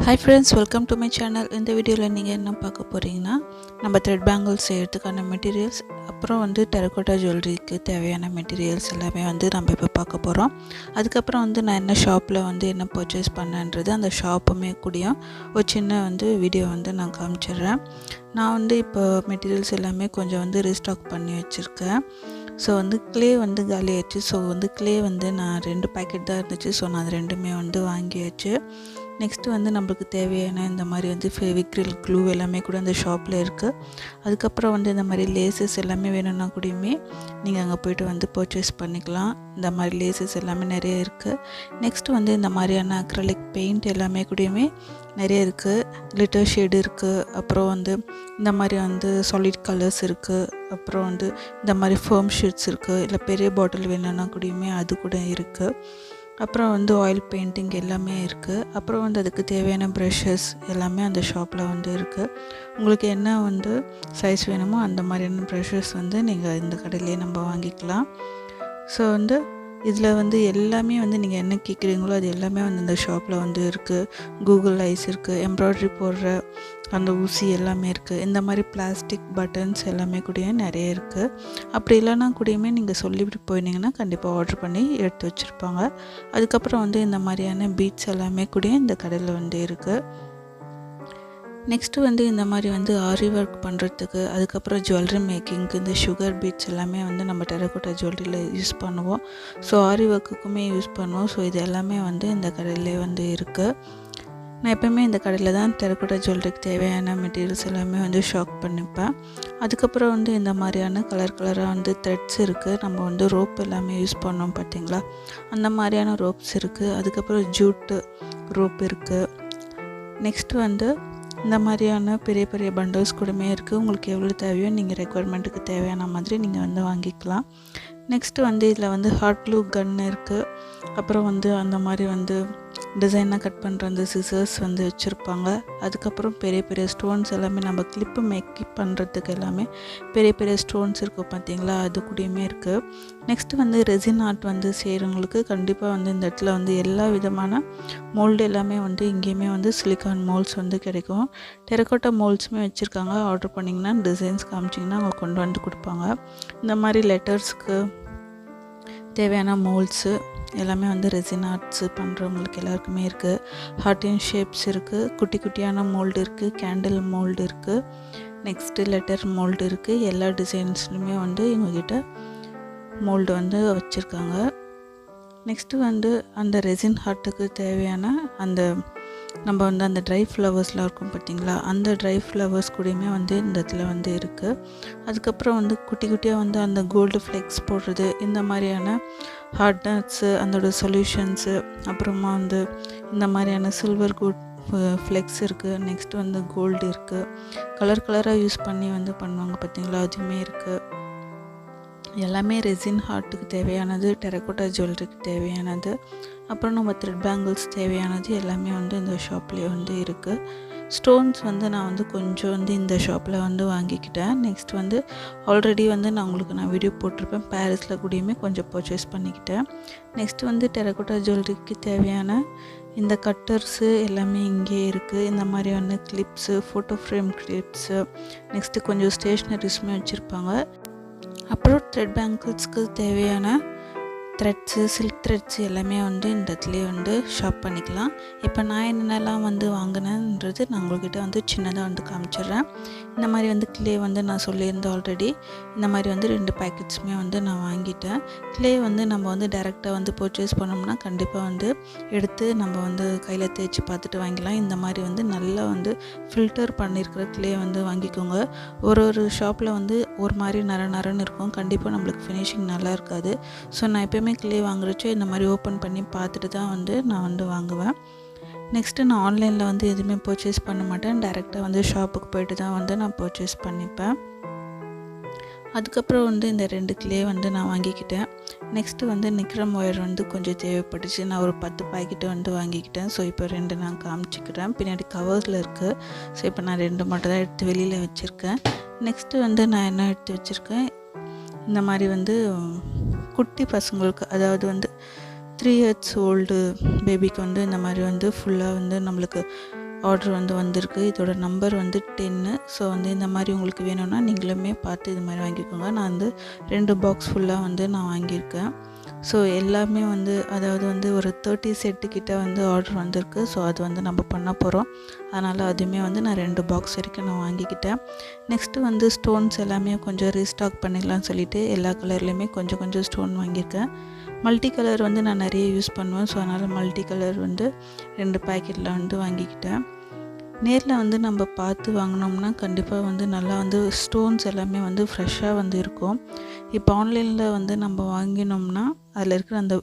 Hi friends, welcome to my channel. இந்த வீடியோவில் நீங்கள் என்ன பார்க்க போகிறீங்கன்னா நம்ம த்ரெட் பேங்கிள்ஸ் செய்கிறதுக்கான மெட்டீரியல்ஸ் அப்புறம் டெரகோட்டா ஜுவல்லரிக்கு தேவையான மெட்டீரியல்ஸ் எல்லாமே நம்ம இப்போ பார்க்க போகிறோம். அதுக்கப்புறம் நான் என்ன ஷாப்பில் என்ன பர்ச்சேஸ் பண்ணேன்றது அந்த ஷாப்புமே கூடயும் ஒரு சின்ன வீடியோ நான் காமிச்சிடுறேன். நான் இப்போ மெட்டீரியல்ஸ் எல்லாமே கொஞ்சம் ரீஸ்டாக் பண்ணி வச்சுருக்கேன். ஸோ க்ளே காலி ஆயிடுச்சு. ஸோ க்ளே நான் 2 பேக்கெட் தான் இருந்துச்சு. ஸோ நான் அது ரெண்டுமே வாங்கியாச்சு. நெக்ஸ்ட்டு நம்மளுக்கு தேவையான இந்த மாதிரி ஃபெவிக்ரில் க்ளூ எல்லாமே கூட அந்த ஷாப்பில் இருக்குது. அதுக்கப்புறம் இந்த மாதிரி லேசஸ் எல்லாமே வேணும்னா கூடயுமே நீங்கள் அங்கே போய்ட்டு பர்ச்சேஸ் பண்ணிக்கலாம். இந்த மாதிரி லேசஸ் எல்லாமே நிறைய இருக்குது. நெக்ஸ்ட்டு இந்த மாதிரியான அக்ரலிக் பெயிண்ட் எல்லாமே கூடயுமே நிறைய இருக்குது. கிளிட்டர் ஷேடு இருக்குது. அப்புறம் இந்த மாதிரி சாலிட் கலர்ஸ் இருக்குது. அப்புறம் இந்த மாதிரி ஃபோம் ஷீட்ஸ் இருக்குது. இல்லை பெரிய பாட்டில் வேணும்னா கூடயுமே அது கூட இருக்குது. அப்புறம் ஆயில் பெயிண்டிங் எல்லாமே இருக்குது. அப்புறம் அதுக்கு தேவையான ப்ரஷஸ் எல்லாமே அந்த ஷாப்பில் இருக்குது. உங்களுக்கு என்ன சைஸ் வேணுமோ அந்த மாதிரியான ப்ரஷஸ் நீங்கள் இந்த கடையிலேயே நம்ம வாங்கிக்கலாம். ஸோ இதில் எல்லாமே நீங்கள் என்ன கேட்குறீங்களோ அது எல்லாமே இந்த ஷாப்பில் இருக்குது. கூகுள் ஐஸ் இருக்குது. எம்ப்ராய்ட்ரி போடுற அந்த ஊசி எல்லாமே இருக்குது. இந்த மாதிரி பிளாஸ்டிக் பட்டன்ஸ் எல்லாமே கூடயும் நிறைய இருக்குது. அப்படி இல்லைனா கூடயுமே நீங்கள் சொல்லிவிட்டு போயிருந்தீங்கன்னா கண்டிப்பாக ஆர்டர் பண்ணி எடுத்து வச்சுருப்பாங்க. அதுக்கப்புறம் இந்த மாதிரியான பீட்ஸ் எல்லாமே கூடயும் இந்த கடையில் இருக்குது. நெக்ஸ்ட்டு இந்த மாதிரி ஆரி ஒர்க் பண்ணுறதுக்கு, அதுக்கப்புறம் ஜுவல்லரி மேக்கிங்க்கு இந்த சுகர் பீட்ஸ் எல்லாமே நம்ம டெரகோட்டா ஜுவல்லரியில் யூஸ் பண்ணுவோம். ஸோ ஆரி ஒர்க்குக்குமே யூஸ் பண்ணுவோம். ஸோ இது எல்லாமே இந்த கடையிலே இருக்குது. நான் எப்போயுமே இந்த கடையில் தான் டெரகோட்டா ஜுவல்லரிக்கு தேவையான மெட்டீரியல்ஸ் எல்லாமே ஷாப் பண்ணிப்பேன். அதுக்கப்புறம் இந்த மாதிரியான கலராக த்ரெட்ஸ் இருக்குது. நம்ம ரோப் எல்லாமே யூஸ் பண்ணோம் பார்த்திங்களா, அந்த மாதிரியான ரோப்ஸ் இருக்குது. அதுக்கப்புறம் ஜூட்டு ரோப் இருக்குது. நெக்ஸ்ட்டு இந்த மாதிரியான பெரிய பெரிய பண்டல்ஸ் கூடமே இருக்குது. உங்களுக்கு எவ்வளோ தேவையோ நீங்கள் ரெக்குவயர்மெண்ட்டுக்கு தேவையான மாதிரி நீங்கள் வாங்கிக்கலாம். நெக்ஸ்ட்டு இதில் ஹாட் க்ளூ கன் இருக்குது. அப்புறம் அந்த மாதிரி டிசைனாக கட் பண்ணுற அந்த சிசர்ஸ் வச்சுருப்பாங்க. அதுக்கப்புறம் பெரிய பெரிய ஸ்டோன்ஸ் எல்லாமே நம்ம கிளிப்பு மேக்கப் பண்ணுறதுக்கு எல்லாமே பெரிய பெரிய ஸ்டோன்ஸ் இருக்கும் பார்த்திங்களா, அது கூடயுமே இருக்குது. நெக்ஸ்ட்டு ரெசின் ஆர்ட் செய்கிறவங்களுக்கு கண்டிப்பாக இந்த இடத்துல எல்லா விதமான மோல்டு எல்லாமே இங்கேயுமே சிலிக்கான் மோல்ட்ஸ் கிடைக்கும். டெரகோட்டா மோல்ட்ஸுமே வச்சுருக்காங்க. ஆர்டர் பண்ணிங்கன்னா டிசைன்ஸ் காமிச்சிங்கன்னா அவங்க கொண்டு கொடுப்பாங்க. இந்த மாதிரி லெட்டர்ஸ்க்கு தேவையான மோல்ட்ஸு எல்லாமே ரெசின் ஆர்ட்ஸு பண்ணுறவங்களுக்கு எல்லாருக்குமே இருக்குது. ஹார்டின் ஷேப்ஸ் இருக்குது. குட்டி குட்டியான மோல்டு இருக்குது. கேண்டில் மோல்டு இருக்குது. நெக்ஸ்ட்டு லெட்டர் மோல்டு இருக்குது. எல்லா டிசைன்ஸ்லையுமே இவங்ககிட்ட மோல்டு வச்சுருக்காங்க. நெக்ஸ்ட்டு அந்த ரெசின் ஹார்ட்டுக்கு தேவையான அந்த நம்ம அந்த ட்ரை ஃப்ளவர்ஸ்லாம் இருக்கும் பார்த்திங்களா, அந்த ட்ரை ஃப்ளவர்ஸ் கூடயுமே இந்த இடத்துல இருக்குது. அதுக்கப்புறம் குட்டி குட்டியாக அந்த கோல்டு ஃப்ளெக்ஸ் போடுறது, இந்த மாதிரியான ஹார்ட் நட்ஸு, அதோட சொல்யூஷன்ஸு, அப்புறமா இந்த மாதிரியான சில்வர் கோல்ட் ஃப்ளெக்ஸ் இருக்குது. நெக்ஸ்ட்டு கோல்டு இருக்குது. கலராக யூஸ் பண்ணி பண்ணுவாங்க பார்த்திங்களா, அதுவுமே இருக்குது. எல்லாமே ரெசின் ஹார்ட்டுக்கு தேவையானது, டெரகோட்டா ஜுவல்லரிக்கு தேவையானது, அப்புறம் நம்ம த்ரெட் பேங்கிள்ஸ் தேவையானது எல்லாமே இந்த ஷாப்லேயே இருக்குது. ஸ்டோன்ஸ் நான் கொஞ்சம் இந்த ஷாப்பில் வாங்கிக்கிட்டேன். நெக்ஸ்ட் ஆல்ரெடி நான் உங்களுக்கு வீடியோ போட்டிருப்பேன். பாரிஸில் கூடயுமே கொஞ்சம் பர்ச்சேஸ் பண்ணிக்கிட்டேன். நெக்ஸ்ட்டு டெரகோட்டா ஜுவல்லரிக்கு தேவையான இந்த கட்டர்ஸு எல்லாமே இங்கே இருக்குது. இந்த மாதிரி clips, photo frame clips, next கொஞ்சம் ஸ்டேஷ்னரிஸுமே வச்சுருப்பாங்க. அப்புறம் த்ரெட் பேங்கிள்ஸ்க்கு தேவையான த்ரெட்ஸு, சில்க் த்ரெட்ஸ் எல்லாமே இந்த இடத்துலேயே ஷாப் பண்ணிக்கலாம். இப்போ நான் என்னென்னலாம் வாங்கினேன்றது நான் உங்கள்கிட்ட சின்னதாக காமிச்சிடுறேன். இந்த மாதிரி க்ளே நான் சொல்லியிருந்தேன் ஆல்ரெடி. இந்த மாதிரி 2 பேக்கெட்ஸுமே நான் வாங்கிட்டேன். க்ளே நம்ம டேரெக்டாக பர்ச்சேஸ் பண்ணோம்னா கண்டிப்பாக எடுத்து நம்ம கையில் தேய்ச்சி பார்த்துட்டு வாங்கிக்கலாம். இந்த மாதிரி நல்லா ஃபில்டர் பண்ணியிருக்கிற க்ளே வாங்கிக்கோங்க. ஒரு ஷாப்பில் ஒரு மாதிரி நரன்னு இருக்கும். கண்டிப்பாக நம்மளுக்கு ஃபினிஷிங் நல்லா இருக்காது. ஸோ நான் எப்போயுமே க்ளே வாங்குறச்சோ இந்த மாதிரி ஓப்பன் பண்ணி பார்த்துட்டு தான் நான் வாங்குவேன். நெக்ஸ்ட்டு நான் ஆன்லைனில் எதுவுமே பர்ச்சேஸ் பண்ண மாட்டேன். டேரெக்டாக ஷாப்புக்கு போய்ட்டு தான் நான் பர்ச்சேஸ் பண்ணிப்பேன். அதுக்கப்புறம் இந்த 2 க்ளே நான் வாங்கிக்கிட்டேன். நெக்ஸ்ட்டு நிக்ரம் ஒயர் கொஞ்சம் தேவைப்பட்டுச்சு. நான் ஒரு 10 பாக்கெட்டு வாங்கிக்கிட்டேன். ஸோ இப்போ 2 நான் காமிச்சிக்கிறேன். பின்னாடி கவர்ஸில் இருக்குது. ஸோ இப்போ நான் 2 மட்டும் தான் எடுத்து வெளியில் வச்சுருக்கேன். நெக்ஸ்ட்டு நான் என்ன எடுத்து வச்சுருக்கேன், இந்த மாதிரி குட்டி பசங்களுக்கு, அதாவது 3 இயர்ஸ் ஓல்டு பேபிக்கு இந்த மாதிரி ஃபுல்லாக நம்மளுக்கு ஆர்டர் வந்து வந்திருக்கு. இதோட நம்பர் வந்து 10. ஸோ வந்து இந்த மாதிரி உங்களுக்கு வேணும்னா நீங்களுமே பார்த்து இது மாதிரி வாங்கிக்கோங்க. நான் வந்து 2 பாக்ஸ் ஃபுல்லாக வந்து நான் வாங்கியிருக்கேன். ஸோ எல்லாமே வந்து அதாவது வந்து ஒரு 30 செட்டு கிட்ட வந்து ஆர்டர் வந்திருக்கு. ஸோ அது வந்து நம்ம பண்ண போகிறோம். அதனால் அதுவுமே வந்து நான் 2 பாக்ஸ் வரைக்கும் நான் வாங்கிக்கிட்டேன். நெக்ஸ்ட்டு வந்து ஸ்டோன்ஸ் எல்லாமே கொஞ்சம் ரீஸ்டாக் பண்ணிக்கலாம்னு சொல்லிட்டு எல்லா கலர்லேயுமே கொஞ்சம் கொஞ்சம் ஸ்டோன் வாங்கியிருக்கேன். மல்டி கலர் வந்து நான் நிறைய யூஸ் பண்ணுவேன். ஸோ அதனால் மல்டி கலர் வந்து 2 பேக்கெட்டில் வந்து வாங்கிக்கிட்டேன். நேரில் வந்து நம்ம பார்த்து வாங்கினோம்னா கண்டிப்பாக வந்து நல்லா வந்து ஸ்டோன்ஸ் எல்லாமே வந்து ஃப்ரெஷ்ஷாக வந்து இருக்கும். இப்போ ஆன்லைனில் வந்து நம்ம வாங்கினோம்னா அதில் இருக்கிற அந்த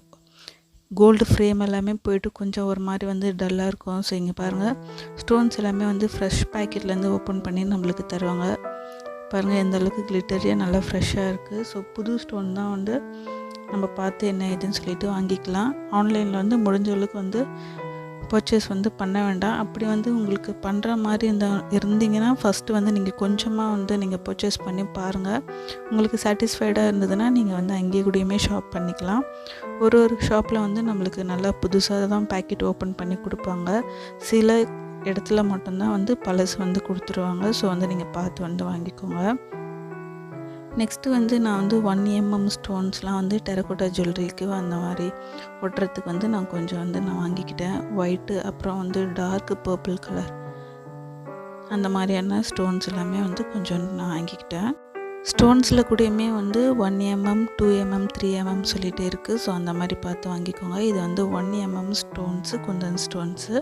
கோல்டு ஃப்ரேம் எல்லாமே போய்ட்டு கொஞ்சம் ஒரு மாதிரி வந்து டல்லாக இருக்கும். ஸோ இங்கே பாருங்கள், ஸ்டோன்ஸ் எல்லாமே வந்து ஃப்ரெஷ் பேக்கெட்லேருந்து ஓப்பன் பண்ணி நம்மளுக்கு தருவாங்க. பாருங்கள் எந்த அளவுக்கு கிளிட்டரியாக நல்லா ஃப்ரெஷ்ஷாக இருக்குது. ஸோ புது ஸ்டோன் தான் வந்து நம்ம பார்த்து என்ன ஏதுன்னு சொல்லிட்டு வாங்கிக்கலாம். ஆன்லைனில் வந்து முடிஞ்ச அளவுக்கு வந்து பர்ச்சேஸ் வந்து பண்ண வேண்டாம். அப்படி வந்து உங்களுக்கு பண்ணுற மாதிரி இருந்தீங்கன்னா ஃபஸ்ட்டு வந்து நீங்கள் கொஞ்சமாக வந்து நீங்கள் பர்ச்சேஸ் பண்ணி பாருங்கள். உங்களுக்கு சாட்டிஸ்ஃபைடாக இருந்ததுன்னா நீங்கள் வந்து அங்கேயே கூடயுமே ஷாப் பண்ணிக்கலாம். ஒரு ஷாப்பில் வந்து நம்மளுக்கு நல்லா புதுசாக தான் பேக்கெட் ஓப்பன் பண்ணி கொடுப்பாங்க. சில இடத்துல மட்டும்தான் வந்து பழசு வந்து கொடுத்துருவாங்க. ஸோ வந்து நீங்கள் பார்த்து வந்து வாங்கிக்கோங்க. நெக்ஸ்ட்டு வந்து நான் வந்து 1mm ஸ்டோன்ஸ்லாம் வந்து டெரகோட்டா ஜுவல்லரிக்கு அந்த மாதிரி ஒட்டுறதுக்கு வந்து நான் கொஞ்சம் வந்து நான் வாங்கிக்கிட்டேன். ஒயிட்டு அப்புறம் வந்து டார்க் பர்பிள் கலர் அந்த மாதிரியான ஸ்டோன்ஸ் எல்லாமே வந்து கொஞ்சம் நான் வாங்கிக்கிட்டேன். ஸ்டோன்ஸில் கூடயுமே வந்து 1mm 2mm 3mm சொல்லிகிட்டே இருக்குது. ஸோ அந்த மாதிரி பார்த்து வாங்கிக்கோங்க. இது வந்து 1mm ஸ்டோன்ஸு, குந்தன் ஸ்டோன்ஸு.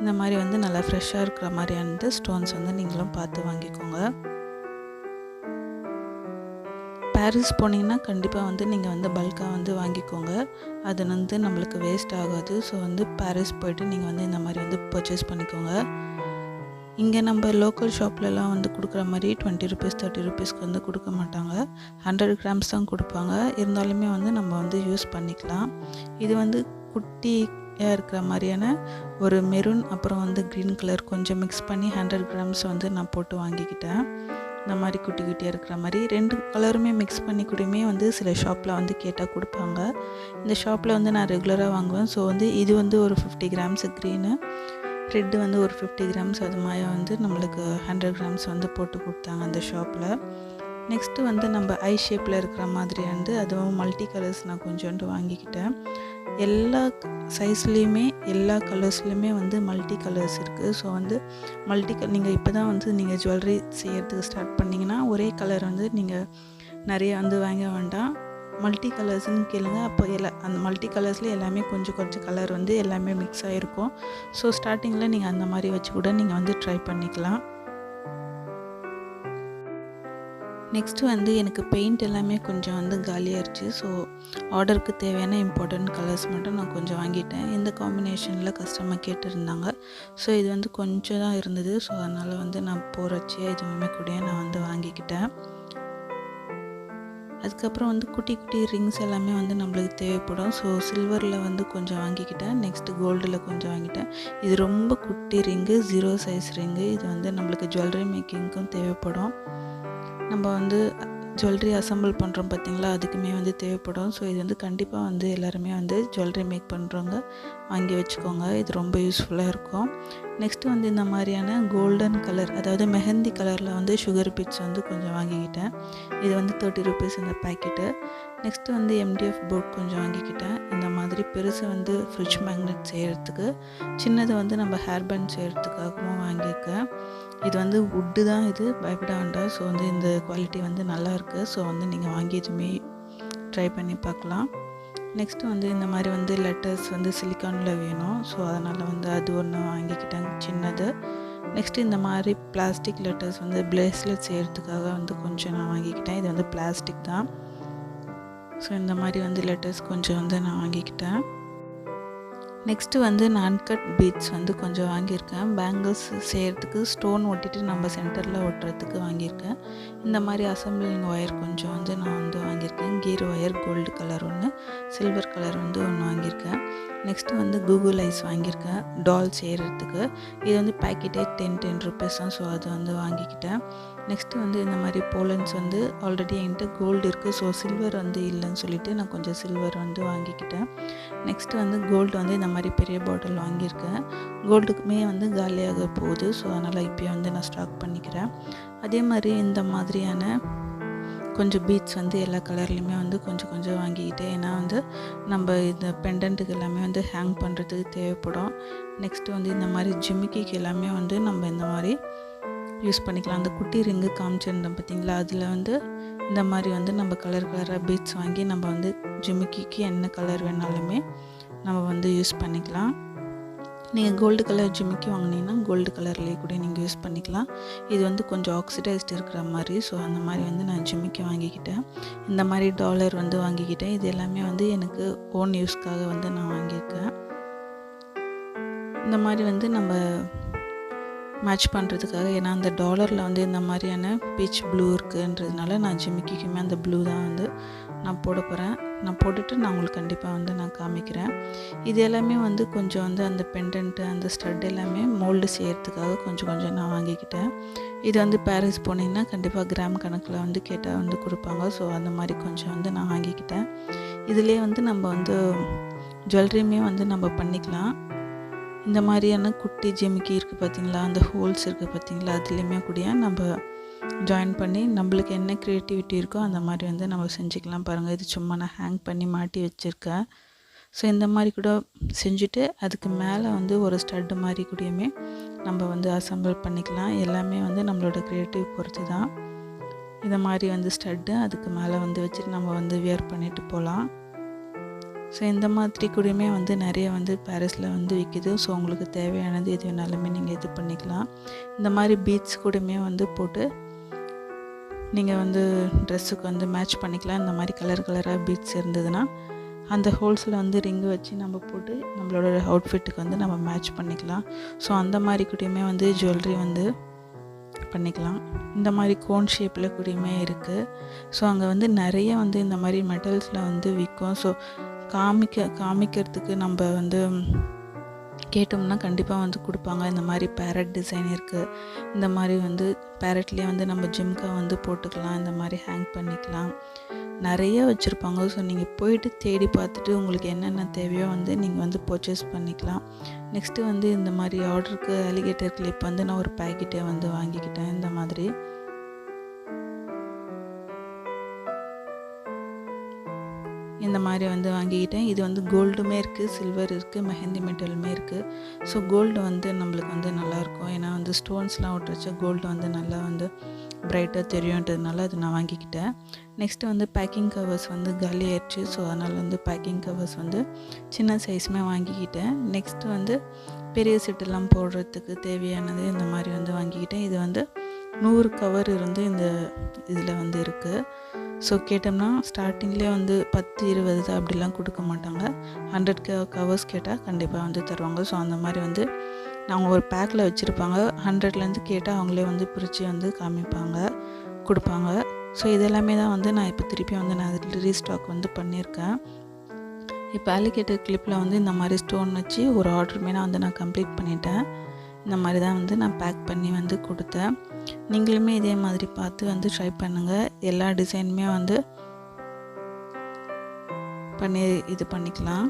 இந்த மாதிரி வந்து நல்லா ஃப்ரெஷ்ஷாக இருக்கிற மாதிரியான ஸ்டோன்ஸ் வந்து நீங்களும் பார்த்து வாங்கிக்கோங்க. பாரிஸ் போனீங்கன்னா கண்டிப்பாக வந்து நீங்கள் வந்து பல்காக வந்து வாங்கிக்கோங்க. அது வந்து நம்மளுக்கு வேஸ்ட் ஆகாது. ஸோ வந்து பாரிஸ் போய்ட்டு நீங்கள் வந்து இந்த மாதிரி வந்து பர்ச்சேஸ் பண்ணிக்கோங்க. இங்கே நம்ம லோக்கல் ஷாப்லலாம் வந்து கொடுக்குற மாதிரி 20 ருபீஸ் 30 ருபீஸ்க்கு வந்து கொடுக்க மாட்டாங்க. 100 கிராம்ஸ் தான் கொடுப்பாங்க. இருந்தாலுமே வந்து நம்ம வந்து யூஸ் பண்ணிக்கலாம். இது வந்து குட்டியாக இருக்கிற மாதிரியான ஒரு மெரூன் அப்புறம் வந்து க்ரீன் கலர் கொஞ்சம் மிக்ஸ் பண்ணி 100 கிராம்ஸ் வந்து நான் போட்டு வாங்கிக்கிட்டேன். இந்த மாதிரி குட்டி குட்டியாக இருக்கிற மாதிரி 2 கலருமே மிக்ஸ் பண்ணி கூடயுமே வந்து சில ஷாப்பில் வந்து கேட்டால் கொடுப்பாங்க. இந்த ஷாப்பில் வந்து நான் ரெகுலராக வாங்குவேன். ஸோ வந்து இது வந்து ஒரு 50 கிராம்ஸ் க்ரீனு, ரெட்டு வந்து ஒரு 50 கிராம்ஸ், அது மாதிரி வந்து நம்மளுக்கு 100 கிராம்ஸ் வந்து போட்டு கொடுத்தாங்க அந்த ஷாப்பில். நெக்ஸ்ட்டு வந்து நம்ம ஐ ஷேப்பில் இருக்கிற மாதிரி வந்து அதுவும் மல்டி கலர்ஸ் நான் கொஞ்சோண்டு வாங்கிக்கிட்டேன். எல்லா சைஸ்லேயுமே எல்லா கலர்ஸ்லையுமே வந்து மல்டி கலர்ஸ் இருக்குது. ஸோ வந்து நீங்கள் இப்போ தான் வந்து நீங்கள் ஜுவல்லரி செய்கிறதுக்கு ஸ்டார்ட் பண்ணிங்கன்னா ஒரே கலர் வந்து நீங்கள் நிறைய வந்து வாங்க வேண்டாம். மல்டி கலர்ஸ்ன்னு கேளுங்க. அப்போ அந்த மல்டி கலர்ஸில் எல்லாமே கொஞ்சம் கொஞ்சம் கலர் வந்து எல்லாமே மிக்ஸ் ஆகிருக்கும். ஸோ ஸ்டார்டிங்கில் நீங்கள் அந்த மாதிரி வச்சு கூட நீங்கள் வந்து ட்ரை பண்ணிக்கலாம். நெக்ஸ்ட்டு வந்து எனக்கு பெயிண்ட் எல்லாமே கொஞ்சம் வந்து காலியாகிடுச்சு. ஸோ ஆர்டருக்கு தேவையான இம்பார்ட்டண்ட் கலர்ஸ் மட்டும் நான் கொஞ்சம் வாங்கிட்டேன். இந்த காம்பினேஷனில் கஸ்டமர் கேட்டிருந்தாங்க. ஸோ இது வந்து கொஞ்சம் தான் இருந்தது. ஸோ அதனால் வந்து நான் போகிறச்சே இதுவுமே கூட நான் வந்து வாங்கிக்கிட்டேன். அதுக்கப்புறம் வந்து குட்டி குட்டி ரிங்ஸ் எல்லாமே வந்து நம்மளுக்கு தேவைப்படும். ஸோ சில்வரில் வந்து கொஞ்சம் வாங்கிக்கிட்டேன். நெக்ஸ்ட்டு கோல்டில் கொஞ்சம் வாங்கிட்டேன். இது ரொம்ப குட்டி ரிங்கு, 0 சைஸ் ரிங்கு. இது வந்து நம்மளுக்கு ஜுவல்லரி மேக்கிங்க்கும் தேவைப்படும். நம்ம வந்து ஜுவல்லரி அசம்பிள் பண்ணுறோம் பார்த்திங்களா, அதுக்குமே வந்து தேவைப்படும். ஸோ இது வந்து கண்டிப்பாக வந்து எல்லாருமே வந்து ஜுவல்லரி மேக் பண்ணுறவங்க வாங்கி வச்சுக்கோங்க. இது ரொம்ப யூஸ்ஃபுல்லாக இருக்கும். நெக்ஸ்ட்டு வந்து இந்த மாதிரியான கோல்டன் கலர், அதாவது மெஹந்தி கலரில் வந்து சுகர் பீட்ஸ் வந்து கொஞ்சம் வாங்கிக்கிட்டேன். இது வந்து 30 ருபீஸ் இந்த பேக்கெட்டு. நெக்ஸ்ட்டு வந்து MDF போர்ட் கொஞ்சம் வாங்கிக்கிட்டேன். இந்த மாதிரி பெருசு வந்து ஃப்ரிட்ஜ் மேக்னெட் செய்கிறதுக்கு, சின்னது வந்து நம்ம ஹேர் பேண்ட் செய்கிறதுக்காகவும் வாங்கியிருக்கேன். இது வந்து வுட்டு தான், இது பயப்பட வேண்டாம். ஸோ வந்து இந்த குவாலிட்டி வந்து நல்லாயிருக்கு. ஸோ வந்து நீங்கள் வாங்கி எதுவுமே ட்ரை பண்ணி பார்க்கலாம். நெக்ஸ்ட்டு வந்து இந்த மாதிரி வந்து லெட்டர்ஸ் வந்து சிலிக்கானில் வேணும். ஸோ அதனால் வந்து அது ஒன்று வாங்கிக்கிட்டேன் சின்னது. நெக்ஸ்ட்டு இந்த மாதிரி பிளாஸ்டிக் லெட்டர்ஸ் வந்து ப்ளேஸ்லெட் செய்கிறதுக்காக வந்து கொஞ்சம் நான் வாங்கிக்கிட்டேன். இது வந்து பிளாஸ்டிக் தான். ஸோ இந்த மாதிரி வந்து லெட்டர்ஸ் கொஞ்சம் வந்து நான் வாங்கிக்கிட்டேன். நெக்ஸ்ட்டு வந்து நான் கட் பீட்ஸ் வந்து கொஞ்சம் வாங்கியிருக்கேன். பேங்கிள்ஸ் செய்கிறதுக்கு ஸ்டோன் ஒட்டிட்டு நம்ம சென்டரில் ஒட்டுறதுக்கு வாங்கியிருக்கேன். இந்த மாதிரி அசம்பிளிங் ஒயர் கொஞ்சம் வந்து நான் வந்து வாங்கியிருக்கேன். கீர் ஒயர் கோல்டு கலர் ஒன்று, சில்வர் கலர் வந்து ஒன்று வாங்கியிருக்கேன். நெக்ஸ்ட்டு வந்து கூகுள் ஐஸ் வாங்கியிருக்கேன் டால் செய்கிறதுக்கு. இது வந்து பேக்கெட்டே 10 ருபீஸ் தான். ஸோ அது வந்து வாங்கிக்கிட்டேன். நெக்ஸ்ட்டு வந்து இந்த மாதிரி போலன்ஸ் வந்து ஆல்ரெடி என்கிட்ட கோல்டு இருக்குது. ஸோ சில்வர் வந்து இல்லைன்னு சொல்லிவிட்டு நான் கொஞ்சம் சில்வர் வந்து வாங்கிக்கிட்டேன். நெக்ஸ்ட்டு வந்து கோல்டு வந்து இந்த மாதிரி பெரிய பாட்டில் வாங்கியிருக்கேன். கோல்டுக்குமே வந்து காலியாக போகுது. ஸோ அதனால் இப்போயே வந்து நான் ஸ்டாக் பண்ணிக்கிறேன். அதே மாதிரி இந்த மாதிரியான கொஞ்சம் பீட்ஸ் வந்து எல்லா கலர்லேயுமே வந்து கொஞ்சம் கொஞ்சம் வாங்கிக்கிட்டேன். ஏன்னா வந்து நம்ம இந்த பெண்டன்ட்டுக்கு எல்லாமே வந்து ஹேங் பண்ணுறதுக்கு தேவைப்படும். நெக்ஸ்ட்டு வந்து இந்த மாதிரி ஜிமிக்கிக்கு எல்லாமே வந்து நம்ம இந்த மாதிரி யூஸ் பண்ணிக்கலாம். அந்த குட்டி ரிங்கு காமிச்சிருந்தோம் பார்த்திங்களா, அதில் வந்து இந்த மாதிரி வந்து நம்ம கலர் கலராக பீட்ஸ் வாங்கி நம்ம வந்து ஜிமிக்கிக்கு என்ன கலர் வேணாலுமே நம்ம வந்து யூஸ் பண்ணிக்கலாம். நீங்கள் கோல்டு கலர் ஜிமிக்கி வாங்கினீங்கன்னா கோல்டு கலர்லேயே கூட நீங்கள் யூஸ் பண்ணிக்கலாம். இது வந்து கொஞ்சம் ஆக்சிடைஸ்டு இருக்கிற மாதிரி. ஸோ அந்த மாதிரி வந்து நான் ஜிமிக்கி வாங்கிக்கிட்டேன். இந்த மாதிரி டாலர் வந்து வாங்கிக்கிட்டேன். இது எல்லாமே வந்து எனக்கு ஓன் யூஸ்க்காக வந்து நான் வாங்கியிருக்கேன். இந்த மாதிரி வந்து நம்ம மேட்ச் பண்ணுறதுக்காக, ஏன்னா அந்த டாலரில் வந்து இந்த மாதிரியான பீச் ப்ளூ இருக்குன்றதுனால நான் ஜிமிக்கிக்குமே அந்த ப்ளூ தான் வந்து நான் போட போகிறேன். நான் போட்டுட்டு நான் உங்களுக்கு கண்டிப்பாக வந்து நான் காமிக்கிறேன். இது எல்லாமே வந்து கொஞ்சம் வந்து அந்த பெண்டன்ட்டு அந்த ஸ்டட் எல்லாமே மோல்டு செய்கிறதுக்காக கொஞ்சம் கொஞ்சம் நான் வாங்கிக்கிட்டேன். இது வந்து பாரிஸ் போனீங்கன்னா கண்டிப்பாக கிராம் கணக்கில் வந்து கேட்டால் வந்து கொடுப்பாங்க. ஸோ அந்த மாதிரி கொஞ்சம் வந்து நான் வாங்கிக்கிட்டேன். இதிலே வந்து நம்ம வந்து ஜுவல்லரியுமே வந்து நம்ம பண்ணிக்கலாம். இந்த மாதிரியான குட்டி ஜிமிக்கி இருக்குது பார்த்திங்களா, அந்த ஹோல்ஸ் இருக்குது பார்த்திங்களா, அதுலேயுமே கூட நம்ம ஜாயின் பண்ணி நம்மளுக்கு என்ன க்ரியேட்டிவிட்டி இருக்கோ அந்த மாதிரி வந்து நம்ம செஞ்சுக்கலாம். பாருங்கள், இது சும்மா நான் ஹேங் பண்ணி மாட்டி வச்சுருக்கேன். ஸோ இந்த மாதிரி கூட செஞ்சுட்டு அதுக்கு மேலே வந்து ஒரு ஸ்டட்டு மாதிரி கூடயுமே நம்ம வந்து அசம்பிள் பண்ணிக்கலாம். எல்லாமே வந்து நம்மளோட க்ரியேட்டிவ் பொறுத்து தான். இந்த மாதிரி வந்து ஸ்டட்டு அதுக்கு மேலே வந்து வச்சுட்டு நம்ம வந்து வியர் பண்ணிட்டு போகலாம். ஸோ இந்த மாதிரி கூடயுமே வந்து நிறைய வந்து பாரிஸில் வந்து விற்கிது. ஸோ உங்களுக்கு தேவையானது எது வேணாலுமே நீங்கள் இது பண்ணிக்கலாம். இந்த மாதிரி பீட்ஸ் கூடயுமே வந்து போட்டு நீங்கள் வந்து ட்ரெஸ்ஸுக்கு வந்து மேட்ச் பண்ணிக்கலாம். இந்த மாதிரி கலர் கலராக பீட்ஸ் இருந்ததுன்னா அந்த ஹோல்ஸில் வந்து ரிங்கு வச்சு நம்ம போட்டு நம்மளோட அவுட்ஃபிட்டுக்கு வந்து நம்ம மேட்ச் பண்ணிக்கலாம். ஸோ அந்த மாதிரி கூடயுமே வந்து ஜுவல்லரி வந்து பண்ணிக்கலாம். இந்த மாதிரி கோன் ஷேப்பில் கூடயுமே இருக்குது. ஸோ அங்கே வந்து நிறைய வந்து இந்த மாதிரி மெட்டல்ஸில் வந்து விற்கும். ஸோ காமிக்கிறதுக்கு நம்ம வந்து கேட்டோம்னா கண்டிப்பாக வந்து கொடுப்பாங்க. இந்த மாதிரி பேரட் டிசைன் இருக்குது. இந்த மாதிரி வந்து பேரட்லேயே வந்து நம்ம ஜிம்கா வந்து போட்டுக்கலாம். இந்த மாதிரி ஹேங் பண்ணிக்கலாம். நிறைய வச்சுருப்பாங்க. ஸோ நீங்கள் போயிட்டு தேடி பார்த்துட்டு உங்களுக்கு என்னென்ன தேவையோ வந்து நீங்கள் வந்து பர்ச்சேஸ் பண்ணிக்கலாம். நெக்ஸ்ட்டு வந்து இந்த மாதிரி ஆர்டருக்கு அலிகேட்டர் கிளிப் வந்து நான் ஒரு பேக்கெட்டை வந்து வாங்கிக்கிட்டேன். இந்த மாதிரி வந்து வாங்கிக்கிட்டேன். இது வந்து கோல்டுமே இருக்குது, சில்வர் இருக்குது, மெஹந்தி மெட்டலுமே இருக்குது. ஸோ கோல்டு வந்து நம்மளுக்கு வந்து நல்லாயிருக்கும். ஏன்னா வந்து ஸ்டோன்ஸ்லாம் ஒட்டுறச்சா கோல்டு வந்து நல்லா வந்து பிரைட்டாக தெரியுன்றதுனால அது நான் வாங்கிக்கிட்டேன். நெக்ஸ்ட்டு வந்து பேக்கிங் கவர்ஸ் வந்து காலி ஆயிடுச்சு. ஸோ அதனால் வந்து பேக்கிங் கவர்ஸ் வந்து சின்ன சைஸுமே வாங்கிக்கிட்டேன். நெக்ஸ்ட்டு வந்து பெரிய செட்டெல்லாம் போடுறதுக்கு தேவையானது இந்த மாதிரி வந்து வாங்கிக்கிட்டேன். இது வந்து 100 கவர் இருந்து இந்த இதில் வந்து இருக்குது. ஸோ கேட்டோம்னா ஸ்டார்டிங்லேயே வந்து 10-20 தான் அப்படிலாம் கொடுக்க மாட்டாங்க. 100 கவர்ஸ் கேட்டால் கண்டிப்பாக வந்து தருவாங்க. ஸோ அந்த மாதிரி வந்து அவங்க ஒரு பேக்கில் வச்சுருப்பாங்க. 100லேருந்து கேட்டால் அவங்களே வந்து பிரித்து வந்து காமிப்பாங்க, கொடுப்பாங்க. ஸோ இதெல்லாமே தான் வந்து நான் இப்போ திருப்பி வந்து நான் ரீஸ்டாக் வந்து பண்ணியிருக்கேன். இப்போ அலிகேட்டர் கிளிப்பில் வந்து இந்த மாதிரி ஸ்டோன் வச்சு ஒரு ஆர்டருமே நான் வந்து கம்ப்ளீட் பண்ணிட்டேன். இந்த மாதிரி தான் வந்து நான் பேக் பண்ணி வந்து கொடுத்தேன். நீங்களுமே இதே மாதிரி பார்த்து வந்து ட்ரை பண்ணுங்கள். எல்லா டிசைனுமே வந்து பண்ணி இது பண்ணிக்கலாம்.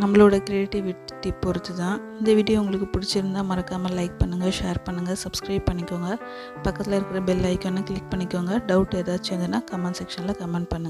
நம்மளோட க்ரியேட்டிவிட்டி பொறுத்து தான். இந்த வீடியோ உங்களுக்கு பிடிச்சிருந்தால் மறக்காமல் லைக் பண்ணுங்கள், ஷேர் பண்ணுங்கள், சப்ஸ்கிரைப் பண்ணிக்கோங்க. பக்கத்தில் இருக்கிற பெல் ஐக்கானை கிளிக் பண்ணிக்கோங்க. டவுட் ஏதாச்சும் இருந்ததுன்னா கமெண்ட் செக்ஷனில் கமெண்ட் பண்ணுங்கள்.